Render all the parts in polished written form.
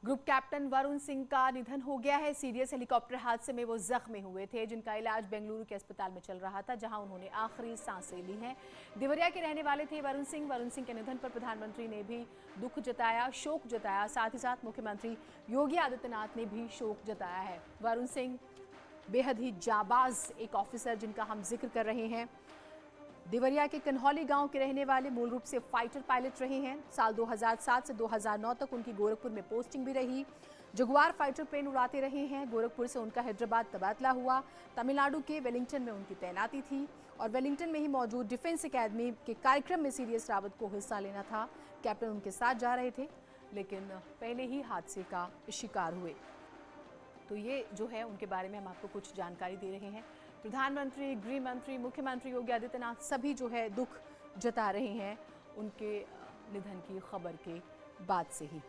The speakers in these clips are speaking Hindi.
ग्रुप कैप्टन वरुण सिंह का निधन हो गया है। सीरियस हेलीकॉप्टर हादसे में वो जख्मी हुए थे, जिनका इलाज बेंगलुरु के अस्पताल में चल रहा था, जहां उन्होंने आखिरी सांसें ली हैं। देवरिया के रहने वाले थे वरुण सिंह। वरुण सिंह के निधन पर प्रधानमंत्री ने भी दुख जताया, शोक जताया। साथ ही साथ मुख्यमंत्री योगी आदित्यनाथ ने भी शोक जताया है। वरुण सिंह बेहद ही जाबाज एक ऑफिसर जिनका हम जिक्र कर रहे हैं। देवरिया के कन्हौली गांव के रहने वाले, मूल रूप से फाइटर पायलट रहे हैं। साल 2007 से 2009 तक उनकी गोरखपुर में पोस्टिंग भी रही। जगुआर फाइटर प्लेन उड़ाते रहे हैं। गोरखपुर से उनका हैदराबाद तबादला हुआ। तमिलनाडु के वेलिंगटन में उनकी तैनाती थी और वेलिंगटन में ही मौजूद डिफेंस एकेडमी के कार्यक्रम में सीडीएस रावत को हिस्सा लेना था। कैप्टन उनके साथ जा रहे थे, लेकिन पहले ही हादसे का शिकार हुए। तो ये जो है उनके बारे में हम आपको कुछ जानकारी दे रहे हैं। प्रधानमंत्री, गृह मंत्री, मुख्यमंत्री योगी आदित्यनाथ सभी जो है दुख जता रहे हैं उनके निधन की खबर के बाद से ही।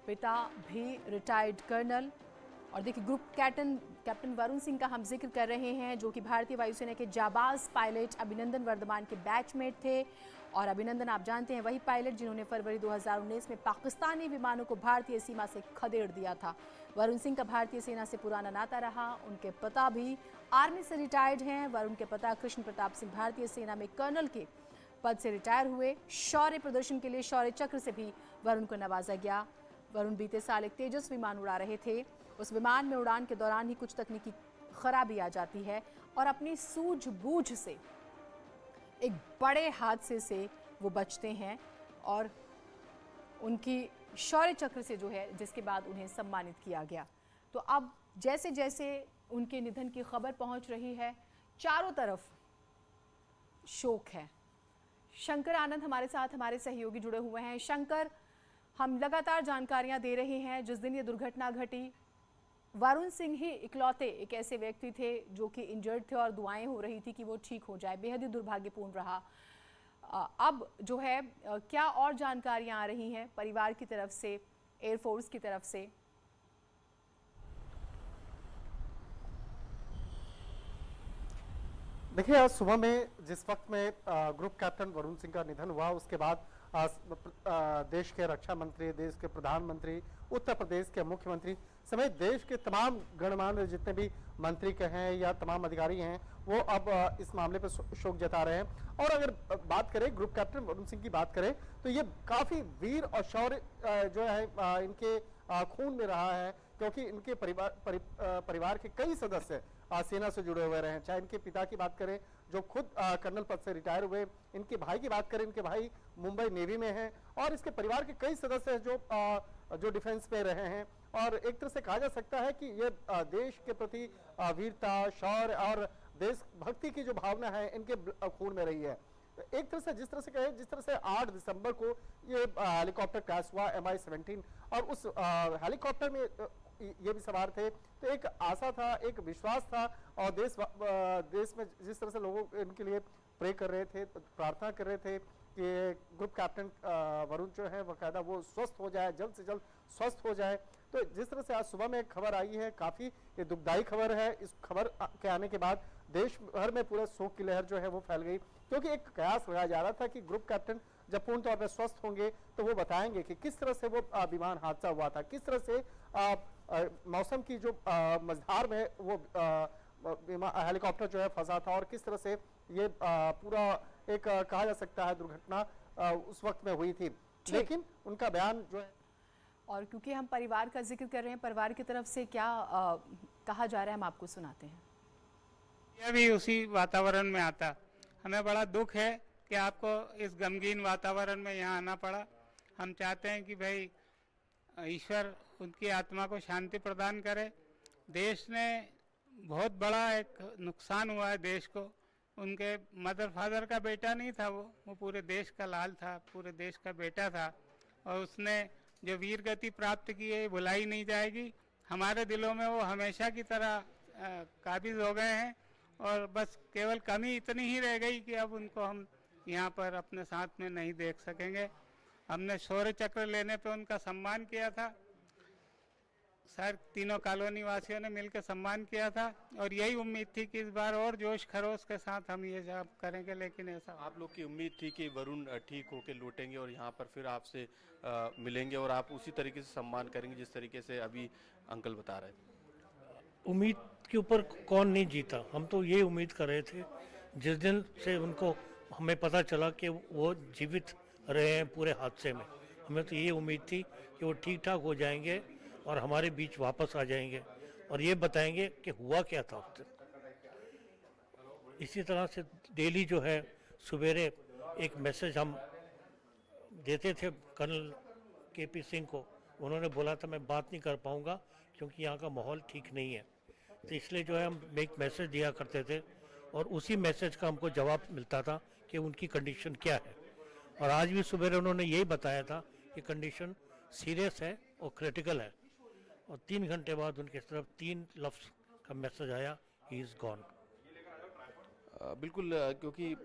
पिता भी रिटायर्ड कर्नल। और देखिए, ग्रुप कैप्टन वरुण सिंह का हम जिक्र कर रहे हैं, जो कि भारतीय वायुसेना के जाबाज पायलट अभिनंदन वर्धमान के बैचमेट थे। और अभिनंदन, आप जानते हैं, वही पायलट जिन्होंने फरवरी 2019 में पाकिस्तानी विमानों को भारतीय सीमा से खदेड़ दिया था। वरुण सिंह का भारतीय सेना से पुराना नाता रहा। उनके पिता भी आर्मी से रिटायर्ड हैं। वरुण के पिता कृष्ण प्रताप सिंह भारतीय सेना में कर्नल के पद से रिटायर हुए। शौर्य प्रदर्शन के लिए शौर्य चक्र से भी वरुण को नवाजा गया। वरुण बीते साल एक तेजस विमान उड़ा रहे थे। उस विमान में उड़ान के दौरान ही कुछ तकनीकी खराबी आ जाती है और अपनी सूझबूझ से एक बड़े हादसे से वो बचते हैं और उनकी शौर्य चक्र से जो है, जिसके बाद उन्हें सम्मानित किया गया। तो अब जैसे जैसे उनके निधन की खबर पहुंच रही है, चारों तरफ शोक है। शंकर आनंद हमारे साथ, हमारे सहयोगी जुड़े हुए हैं। शंकर, हम लगातार जानकारियां दे रहे हैं। जिस दिन ये दुर्घटना घटी, वरुण सिंह ही इकलौते एक ऐसे व्यक्ति थे जो कि इंजर्ड थे और दुआएं हो रही थी कि वो ठीक हो जाए। बेहद ही दुर्भाग्यपूर्ण रहा। अब जो है क्या और जानकारियां आ रही हैं परिवार की तरफ से, एयरफोर्स की तरफ से? देखिए, आज सुबह में जिस वक्त में ग्रुप कैप्टन वरुण सिंह का निधन हुआ, उसके बाद देश के रक्षा मंत्री, देश के प्रधानमंत्री, उत्तर प्रदेश के मुख्यमंत्री समेत देश के तमाम गणमान्य जितने भी मंत्री के हैं या तमाम अधिकारी हैं, वो अब इस मामले पर शोक जता रहे हैं। और अगर बात करें ग्रुप कैप्टन वरुण सिंह की बात करें, तो ये काफी वीर और शौर्य जो है इनके खून में रहा है, क्योंकि इनके परिवार के कई सदस्य सेना से जुड़े हुए रहे हैं। चाहे इनके पिता की बात करें जो खुद कर्नल पद से रिटायर हुए, इनके भाई की बात करें, इनके भाई मुंबई नेवी में हैं, और इसके परिवार के कई सदस्य हैं जो डिफेंस में रहे हैं। और एक तरह से कहा जा सकता है कि ये देश के प्रति वीरता, शौर्य और देशभक्ति की जो भावना है इनके खून में रही है। एक तरह से जिस तरह से 8 दिसंबर को ये हेलीकॉप्टर क्रैश हुआ MI-17, और उस हेलीकॉप्टर में ये भी सवार थे, तो एक आशा था, एक विश्वास था, और देश में जिस तरह से लोग इनके लिए प्रे कर रहे थे, प्रार्थना कर रहे थे कि ग्रुप कैप्टन वरुण जो है बकायदा वो स्वस्थ हो जाए, जल्द से जल्द स्वस्थ हो जाए। तो जिस तरह से आज सुबह में एक खबर आई है, काफी ये दुखदायी खबर है। इस खबर के आने के बाद देश भर में पूरा शोक की लहर जो है वो फैल गई, क्योंकि एक कयास लगाया जा रहा था कि ग्रुप कैप्टन जब पूर्ण तौर पर स्वस्थ होंगे तो वो बताएंगे कि किस तरह से वो विमान हादसा हुआ था, किस तरह से मौसम की जो मझधार में वो हेलीकॉप्टर जो है फंसा था, और किस तरह से ये पूरा एक कहा जा सकता है दुर्घटना उस वक्त में हुई थी। लेकिन उनका बयान जो है, और क्योंकि हम परिवार का जिक्र कर रहे हैं, परिवार की तरफ से क्या कहा जा रहा है, हम आपको सुनाते हैं। यह भी उसी वातावरण में आता। हमें बड़ा दुख है कि आपको इस गमगीन वातावरण में यहाँ आना पड़ा। हम चाहते हैं कि भाई ईश्वर उनकी आत्मा को शांति प्रदान करे। देश ने बहुत बड़ा एक नुकसान हुआ है देश को। उनके मदर फादर का बेटा नहीं था, वो पूरे देश का लाल था, पूरे देश का बेटा था, और उसने जो वीर गति प्राप्त की है भुलाई नहीं जाएगी। हमारे दिलों में वो हमेशा की तरह काबिज हो गए हैं, और बस केवल कमी इतनी ही रह गई कि अब उनको हम यहाँ पर अपने साथ में नहीं देख सकेंगे। हमने शौर्य चक्र लेने पे उनका सम्मान किया था। सर तीनों कॉलोनी वासियों ने मिलकर सम्मान किया था और यही उम्मीद थी कि इस बार और जोश खरोश के साथ हम ये जॉब करेंगे, लेकिन ऐसा आप लोग की उम्मीद थी कि वरुण ठीक होकर लौटेंगे और यहाँ पर फिर आपसे मिलेंगे और आप उसी तरीके से सम्मान करेंगे जिस तरीके से अभी अंकल बता रहे थे। उम्मीद के ऊपर कौन नहीं जीता, हम तो ये उम्मीद कर रहे थे। जिस दिन से उनको हमें पता चला कि वो जीवित रहे हैं पूरे हादसे में, हमें तो ये उम्मीद थी कि वो ठीक ठाक हो जाएंगे और हमारे बीच वापस आ जाएंगे और ये बताएंगे कि हुआ क्या था उस दिन। इसी तरह से डेली जो है सवेरे एक मैसेज हम देते थे कर्नल केपी सिंह को, उन्होंने बोला था मैं बात नहीं कर पाऊंगा क्योंकि यहाँ का माहौल ठीक नहीं है, तो इसलिए जो है हम एक मैसेज दिया करते थे और उसी मैसेज का हमको जवाब मिलता था कि उनकी कंडीशन क्या है। और आज भी सुबह उन्होंने यही बताया था कि कंडीशन सीरियस है और क्रिटिकल है, और 3 घंटे बाद उनके तरफ 3 लफ्ज़ का मैसेज आया, ही इज़ गॉन। बिल्कुल, क्योंकि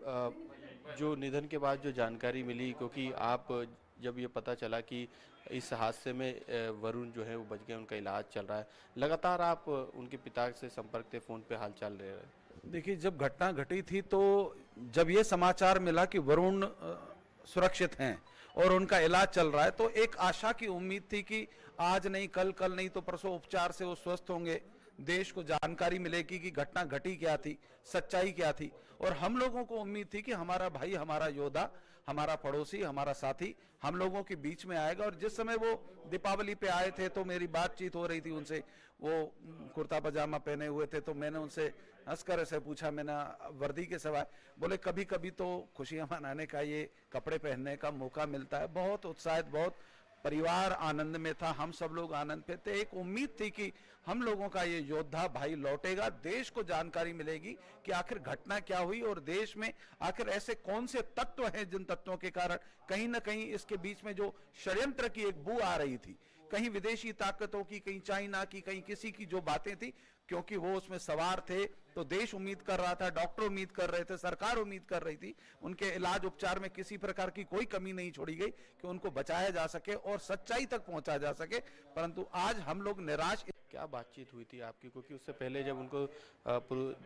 जो निधन के बाद जो जानकारी मिली, क्योंकि आप जब ये पता चला कि इस हादसे में वरुण जो है वो बच गए, उनका इलाज चल रहा है, लगातार आप उनके पिता से संपर्क थे, फ़ोन पे हालचाल ले रहे? देखिए, जब घटना घटी थी तो जब ये समाचार मिला कि वरुण सुरक्षित हैं और उनका इलाज चल रहा है, तो एक आशा की उम्मीद थी कि आज नहीं कल, कल नहीं तो परसों उपचार से वो स्वस्थ होंगे, देश को जानकारी मिलेगी कि घटना घटी क्या थी, सच्चाई क्या थी। और हम लोगों को उम्मीद थी कि हमारा भाई, हमारा योद्धा, हमारा पड़ोसी, हमारा साथी हम लोगों के बीच में आएगा। और जिस समय वो दीपावली पे आए थे तो मेरी बातचीत हो रही थी उनसे, वो कुर्ता पजामा पहने हुए थे, तो मैंने उनसे हंसकर ऐसे पूछा, मैंने वर्दी के सिवाय, बोले कभी कभी तो खुशियां मनाने का ये कपड़े पहनने का मौका मिलता है। बहुत उत्साहित, बहुत परिवार आनंद में था, हम सब लोग आनंद पे थे। एक उम्मीद थी कि हम लोगों का ये योद्धा भाई लौटेगा, देश को जानकारी मिलेगी कि आखिर घटना क्या हुई और देश में आखिर ऐसे कौन से तत्व हैं जिन तत्वों के कारण कहीं ना कहीं इसके बीच में जो षड्यंत्र की एक बू आ रही थी, कहीं विदेशी ताकतों की, कहीं चाइना की, कहीं किसी की जो बातें थी, क्योंकि वो उसमें सवार थे तो देश उम्मीद कर रहा था, डॉक्टर उम्मीद कर रहे थे, सरकार उम्मीद कर रही थी, उनके इलाज उपचार में किसी प्रकार की कोई कमी नहीं छोड़ी गई कि उनको बचाया जा सके और सच्चाई तक पहुंचा जा सके। परंतु आज हम लोग निराश। क्या बातचीत हुई थी आपकी, क्योंकि उससे पहले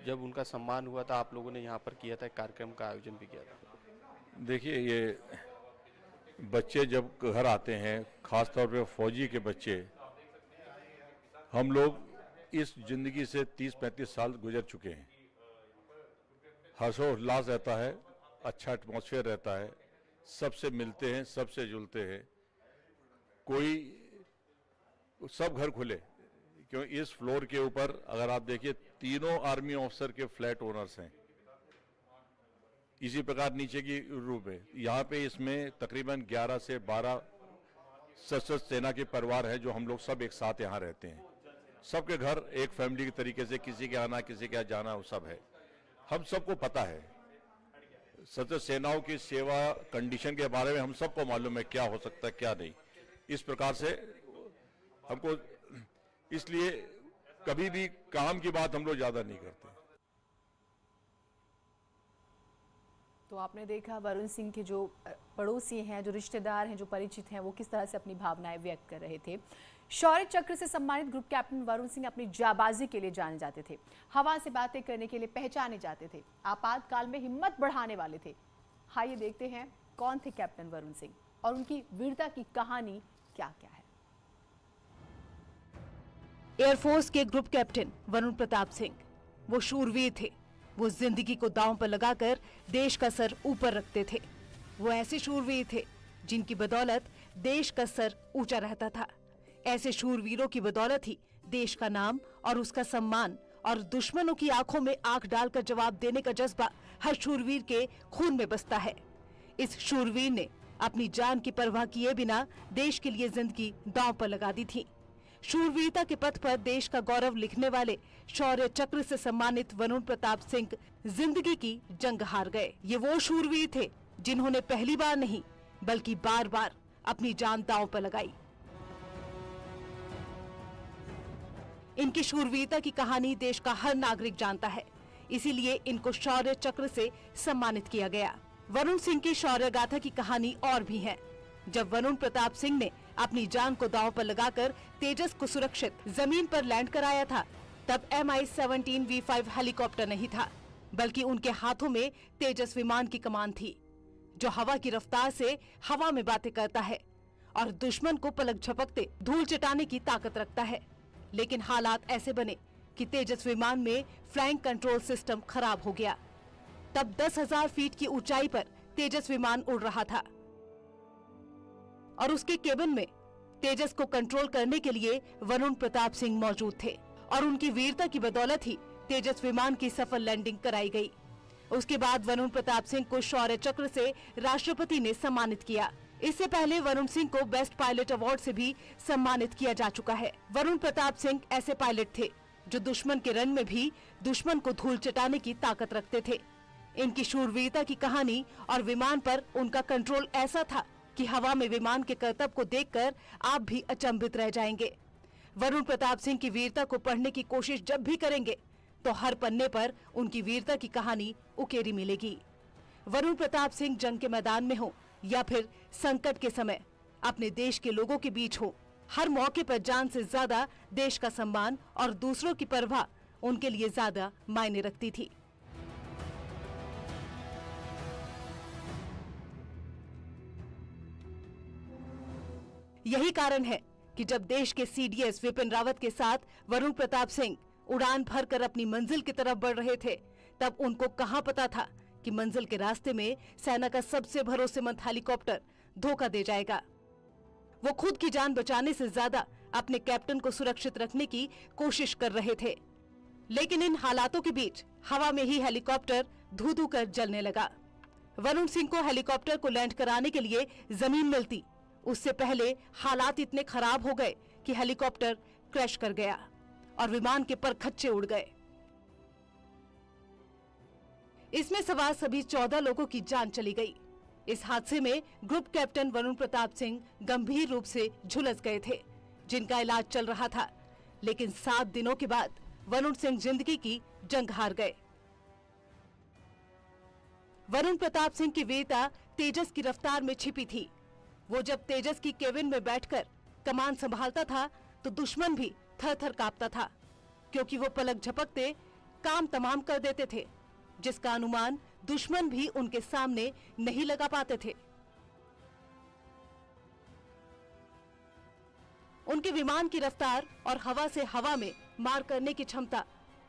जब उनका सम्मान हुआ था, आप लोगों ने यहाँ पर किया था, एक कार्यक्रम का आयोजन भी किया था? देखिए, ये बच्चे जब घर आते हैं, खासतौर पे फौजी के बच्चे, हम लोग इस जिंदगी से 30-35 साल गुजर चुके हैं, हर्षोल्लास रहता है, अच्छा एटमॉस्फेयर रहता है, सबसे मिलते हैं, सबसे जुलते हैं, कोई सब घर खुले, क्यों इस फ्लोर के ऊपर अगर आप देखिए तीनों आर्मी ऑफिसर के फ्लैट ओनर्स हैं, इसी प्रकार नीचे की रूप है, यहाँ पे इसमें तकरीबन 11 से 12 सशस्त्र सेना के परिवार हैं जो हम लोग सब एक साथ यहाँ रहते हैं। सबके घर एक फैमिली के तरीके से, किसी के आना किसी के जाना वो सब है। हम सबको पता है सशस्त्र सेनाओं की सेवा कंडीशन के बारे में, हम सबको मालूम है क्या हो सकता है क्या नहीं। इस प्रकार से हमको, इसलिए कभी भी काम की बात हम लोग ज्यादा नहीं करते। तो आपने देखा वरुण सिंह के जो पड़ोसी हैं, जो रिश्तेदार हैं, जो परिचित हैं, वो किस तरह से अपनी भावनाएं व्यक्त कर रहे थे। शौर्य चक्र से सम्मानित ग्रुप कैप्टन वरुण सिंह अपनी जाबाजी के लिए जाने जाते थे, हवा से बातें करने के लिए पहचाने जाते थे, आपातकाल में हिम्मत बढ़ाने वाले थे। आइए देखते हैं कौन थे कैप्टन वरुण सिंह और उनकी वीरता की कहानी क्या क्या है। एयरफोर्स के ग्रुप कैप्टन वरुण प्रताप सिंह वो शूरवीर थे। वो जिंदगी को दांव पर लगाकर देश का सर ऊपर रखते थे। वो ऐसे शूरवीर थे जिनकी बदौलत देश का सर ऊंचा रहता था। ऐसे शूरवीरों की बदौलत ही देश का नाम और उसका सम्मान और दुश्मनों की आंखों में आंख डालकर जवाब देने का जज्बा हर शूरवीर के खून में बसता है। इस शूरवीर ने अपनी जान की परवाह किए बिना देश के लिए जिंदगी दांव पर लगा दी थी। शूरवीरता के पथ पर देश का गौरव लिखने वाले शौर्य चक्र से सम्मानित वरुण प्रताप सिंह जिंदगी की जंग हार गए। ये वो शूरवीर थे जिन्होंने पहली बार नहीं बल्कि बार बार अपनी जान दांव पर लगाई। इनकी शूरवीरता की कहानी देश का हर नागरिक जानता है, इसीलिए इनको शौर्य चक्र से सम्मानित किया गया। वरुण सिंह की शौर्य गाथा की कहानी और भी है। जब वरुण प्रताप सिंह ने अपनी जान को दांव पर लगाकर तेजस को सुरक्षित जमीन पर लैंड कराया था, तब Mi-17 V5 हेलीकॉप्टर नहीं था, बल्कि उनके हाथों में तेजस विमान की कमान थी, जो हवा की रफ्तार से हवा में बातें करता है और दुश्मन को पलक झपकते धूल चटाने की ताकत रखता है। लेकिन हालात ऐसे बने कि तेजस विमान में फ्लाइंग कंट्रोल सिस्टम खराब हो गया। तब 10,000 फीट की ऊंचाई पर तेजस विमान उड़ रहा था और उसके केबिन में तेजस को कंट्रोल करने के लिए वरुण प्रताप सिंह मौजूद थे और उनकी वीरता की बदौलत ही तेजस विमान की सफल लैंडिंग कराई गई। उसके बाद वरुण प्रताप सिंह को शौर्य चक्र से राष्ट्रपति ने सम्मानित किया। इससे पहले वरुण सिंह को बेस्ट पायलट अवार्ड से भी सम्मानित किया जा चुका है। वरुण प्रताप सिंह ऐसे पायलट थे जो दुश्मन के रण में भी दुश्मन को धूल चटाने की ताकत रखते थे। इनकी शूरवीरता की कहानी और विमान पर उनका कंट्रोल ऐसा था कि हवा में विमान के करतब को देखकर आप भी अचंभित रह जाएंगे। वरुण प्रताप सिंह की वीरता को पढ़ने की कोशिश जब भी करेंगे तो हर पन्ने पर उनकी वीरता की कहानी उकेरी मिलेगी। वरुण प्रताप सिंह जंग के मैदान में हो या फिर संकट के समय अपने देश के लोगों के बीच हो, हर मौके पर जान से ज्यादा देश का सम्मान और दूसरों की परवाह उनके लिए ज्यादा मायने रखती थी। यही कारण है कि जब देश के CDS विपिन रावत के साथ वरुण प्रताप सिंह उड़ान भरकर अपनी मंजिल की तरफ बढ़ रहे थे, तब उनको कहां पता था कि मंजिल के रास्ते में सेना का सबसे भरोसेमंद हेलीकॉप्टर धोखा दे जाएगा। वो खुद की जान बचाने से ज्यादा अपने कैप्टन को सुरक्षित रखने की कोशिश कर रहे थे। लेकिन इन हालातों के बीच हवा में ही हेलीकॉप्टर धू-धू कर जलने लगा। वरुण सिंह को हेलीकॉप्टर को लैंड कराने के लिए जमीन मिलती, उससे पहले हालात इतने खराब हो गए कि हेलीकॉप्टर क्रैश कर गया और विमान के परखच्चे उड़ गए। इसमें सवार सभी 14 लोगों की जान चली गई। इस हादसे में ग्रुप कैप्टन वरुण प्रताप सिंह गंभीर रूप से झुलस गए थे, जिनका इलाज चल रहा था। लेकिन 7 दिनों के बाद वरुण सिंह जिंदगी की जंग हार गए। वरुण प्रताप सिंह की वीरता तेजस की रफ्तार में छिपी थी। वो जब तेजस की केबिन में बैठकर कमान संभालता था तो दुश्मन भी थर-थर कांपता था, क्योंकि वो पलक झपकते काम तमाम कर देते थे, जिसका अनुमान दुश्मन भी उनके सामने नहीं लगा पाते थे। उनके विमान की रफ्तार और हवा से हवा में मार करने की क्षमता,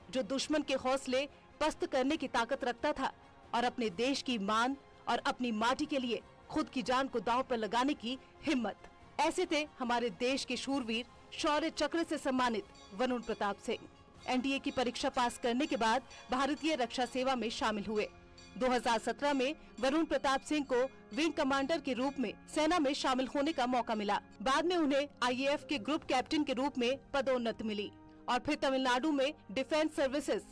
जो दुश्मन के हौसले पस्त करने की ताकत रखता था और अपने देश की मान और अपनी माटी के लिए खुद की जान को दांव पर लगाने की हिम्मत, ऐसे थे हमारे देश के शूरवीर शौर्य चक्र से सम्मानित वरुण प्रताप सिंह। NDA की परीक्षा पास करने के बाद भारतीय रक्षा सेवा में शामिल हुए। 2017 में वरुण प्रताप सिंह को विंग कमांडर के रूप में सेना में शामिल होने का मौका मिला। बाद में उन्हें IAF के ग्रुप कैप्टन के रूप में पदोन्नति मिली और फिर तमिलनाडु में डिफेंस सर्विसेज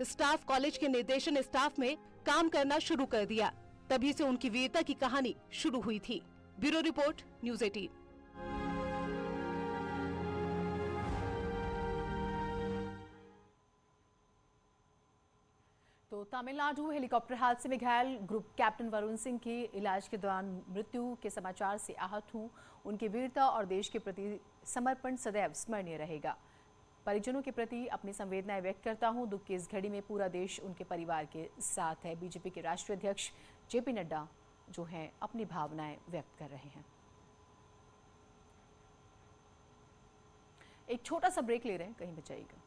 स्टाफ कॉलेज के निर्देशन स्टाफ में काम करना शुरू कर दिया। तभी से उनकी वीरता की कहानी शुरू हुई थी। Bureau report, news 18। तो तमिलनाडु हेलीकॉप्टर हादसे में घायल ग्रुप कैप्टन वरुण सिंह की इलाज के दौरान मृत्यु के समाचार से आहत हूं। उनकी वीरता और देश के प्रति समर्पण सदैव स्मरणीय रहेगा। परिजनों के प्रति अपनी संवेदनाएं व्यक्त करता हूं। दुख की इस घड़ी में पूरा देश उनके परिवार के साथ है। बीजेपी के राष्ट्रीय अध्यक्ष JP नड्डा जो हैं अपनी भावनाएं व्यक्त कर रहे हैं। एक छोटा सा ब्रेक ले रहे हैं, कहीं बचाइएगा।